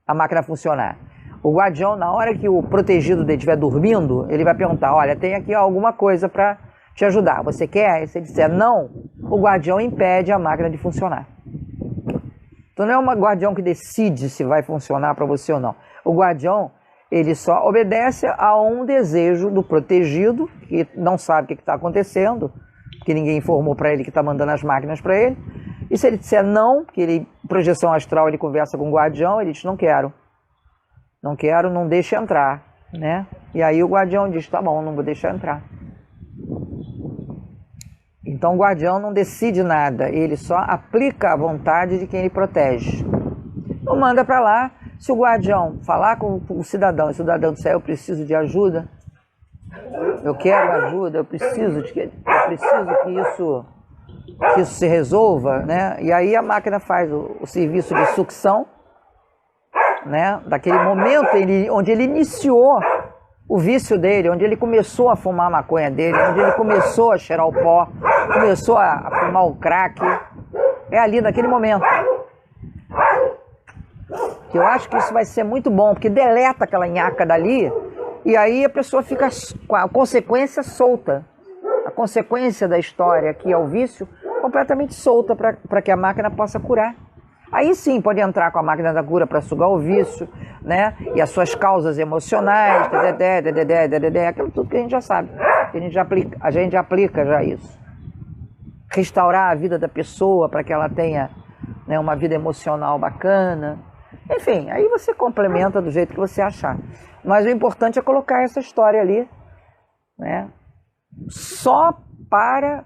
a máquina funcionar. O guardião, na hora que o protegido dele estiver dormindo, ele vai perguntar: olha, tem aqui alguma coisa para te ajudar, você quer? E se ele disser não, o guardião impede a máquina de funcionar. Então não é um guardião que decide se vai funcionar para você ou não. O guardião, ele só obedece a um desejo do protegido, que não sabe o que está acontecendo, que ninguém informou para ele que está mandando as máquinas para ele. E se ele disser não, que ele, projeção astral, ele conversa com o guardião, ele diz, não quero, não deixa entrar, né? E aí o guardião diz, tá bom, não vou deixar entrar. Então o guardião não decide nada, ele só aplica a vontade de quem ele protege. Não manda para lá. Se o guardião falar com o cidadão, e o cidadão disser, eu preciso de ajuda, eu quero ajuda, eu preciso que isso se resolva, né? E aí a máquina faz o serviço de sucção, né? Daquele momento onde ele iniciou o vício dele, onde ele começou a fumar a maconha dele, onde ele começou a cheirar o pó, começou a fumar o crack, é ali naquele momento. Que eu acho que isso vai ser muito bom, porque deleta aquela nhaca dali, e aí a pessoa fica com a consequência solta. A consequência da história, que é o vício, completamente solta para que a máquina possa curar. Aí sim pode entrar com a máquina da cura para sugar o vício, né? E as suas causas emocionais, aquilo tudo que a gente já sabe, que a gente aplica já isso. Restaurar a vida da pessoa para que ela tenha, né, uma vida emocional bacana. Enfim, aí você complementa do jeito que você achar. Mas o importante é colocar essa história ali, né? Só para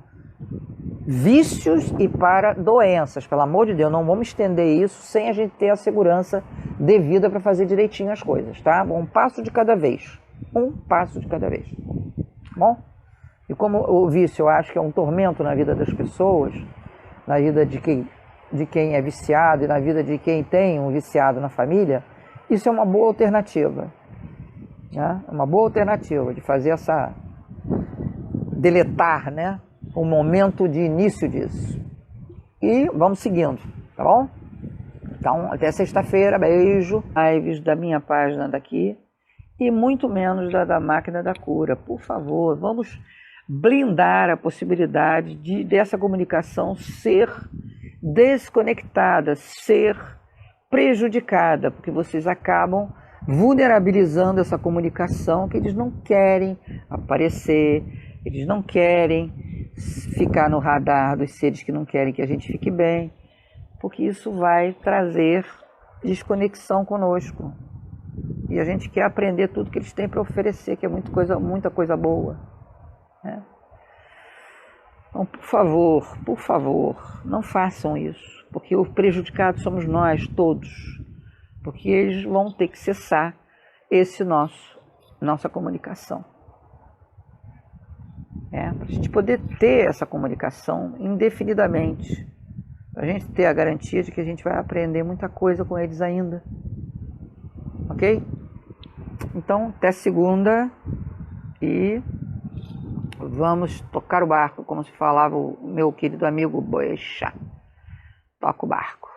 vícios e para doenças. Pelo amor de Deus, não vamos estender isso sem a gente ter a segurança devida para fazer direitinho as coisas, tá? Um passo de cada vez. Um passo de cada vez. Bom? E como o vício eu acho que é um tormento na vida das pessoas, na vida de quem é viciado e na vida de quem tem um viciado na família, isso é uma boa alternativa, né? Uma boa alternativa de fazer deletar, né, o momento de início disso. E vamos seguindo, tá bom? Então, até sexta-feira, beijo. Lives da minha página daqui e muito menos da máquina da cura. Por favor, vamos blindar a possibilidade dessa comunicação ser desconectada, ser prejudicada, porque vocês acabam vulnerabilizando essa comunicação, que eles não querem aparecer, eles não querem ficar no radar dos seres que não querem que a gente fique bem, porque isso vai trazer desconexão conosco. E a gente quer aprender tudo que eles têm para oferecer, que é muita coisa boa, né? Então, por favor, não façam isso, porque o prejudicado somos nós todos, porque eles vão ter que cessar nossa comunicação. Para a gente poder ter essa comunicação indefinidamente, para a gente ter a garantia de que a gente vai aprender muita coisa com eles ainda, ok? Então, até segunda e vamos tocar o barco, como se falava o meu querido amigo Boechat. Toca o barco.